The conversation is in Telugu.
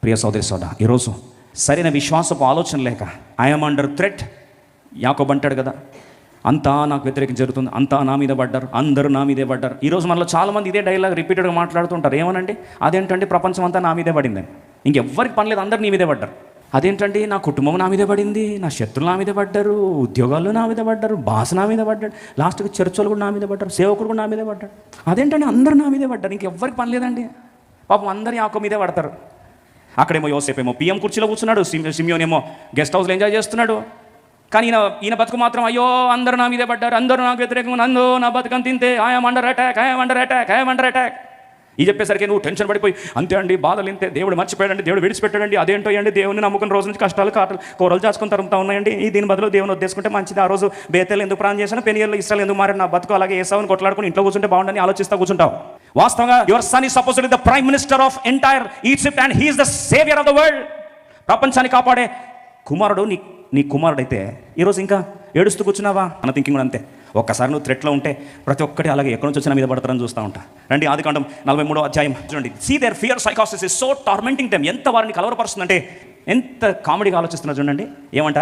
ప్రియ సోదరి సోదరా, ఈరోజు సరైన విశ్వాసపు ఆలోచన లేక ఐఎమ్ అండర్ థ్రెట్. యాకోబు అంటాడు కదా, అంతా నాకు వ్యతిరేకం జరుగుతుంది, అంతా నా మీద పడ్డారు, అందరూ నా మీదే పడ్డారు. ఈరోజు మనలో చాలామంది ఇదే డైలాగ్ రిపీటెడ్గా మాట్లాడుతుంటారు. ఏమనండి, అదేంటండి ప్రపంచం అంతా నా మీదే పడిందని. ఇంకెవ్వరికి పని లేదు, అందరు నీ మీదే పడ్డారు. అదేంటండి, నా కుటుంబం నా మీదే పడింది, నా శత్రులు నా మీద పడ్డారు, ఉద్యోగాలు నా మీద పడ్డారు, బాస్ నా మీద పడ్డాడు, లాస్ట్కి చర్చలు కూడా నా మీద పడ్డారు, సేవకుడు కూడా నా మీదే పడ్డాడు. అదేంటండి, అందరూ నా మీదే పడ్డారు, ఇంకెవ్వరికి పని లేదండి. పాపం అందరు యాకోబు మీదే పడతారు. అక్కడేమో యోసేపేమో పిఎం కుర్చీలో కూర్చున్నాడు, సిమియోన్ ఏమో గెస్ట్ హౌస్లో ఎంజాయ్ చేస్తున్నాడు. కానీ ఈయన బతుకు మాత్రం, అయ్యో అందరూ నా మీదే పడ్డారు, అందరూ నాకు వ్యతిరేకంగా, అందరూ నా బతుకని తింటే ఐఎమ్ అండర్ అటాక్. ఈ చెప్పేసరికి నువ్వు టెన్షన్ పడిపోయి, అంతే అండి బాధలు ఇంతే, దేవుడు మర్చిపోయాడండి, దేవుడు విడిచిపెట్టాడండి, అదేంటో అండి, దేవుని నమ్ముకున్న రోజు నుంచి కష్టాలు కూరలు చేసుకుని తరుగుతూ ఉన్నాయండి. దీని బదులు దేవుని ఉద్దేశించుకుంటే మంచిది. ఆ రోజు బేతేలు ఎందుకు ప్రాణం చేశాను, పెనియల్లో ఇస్రాయల్ ఎందుకు మారాడు, నా బతుకు అలాగే ఏసావుని కొట్లాడుకుని ఇంట్లో కూర్చుంటే బాగుండని ఆలోచిస్తూ కూర్చుంటావు. వాస్తవంగా your son is supposed to be the prime minister of entire Egypt and he is the saviour of the world. ప్రపంచాన్ని కాపాడే కుమారుడు నీ కుమారుడైతే ఈరోజు ఇంకా ఏడుస్తూ కూర్చున్నావా అన్న థింకింగ్ కూడా అంతే. ఒక్కసారి నువ్వు థ్రెట్లో ఉంటే ప్రతి ఒక్కటి అలాగే ఎక్కడి నుంచి వచ్చినా మీద పడతారని చూస్తూ ఉంటా. రండి ఆదికాండం 43వ అధ్యాయం చూడండి. సీ దేర్ ఫియర్ సైకాసిస్ ఇస్ సో టార్మెంటింగ్ దెమ్. ఎంత వారిని కలవరపరుస్తుందంటే, ఎంత కామెడీగా ఆలోచిస్తున్నా చూడండి. ఏమంట,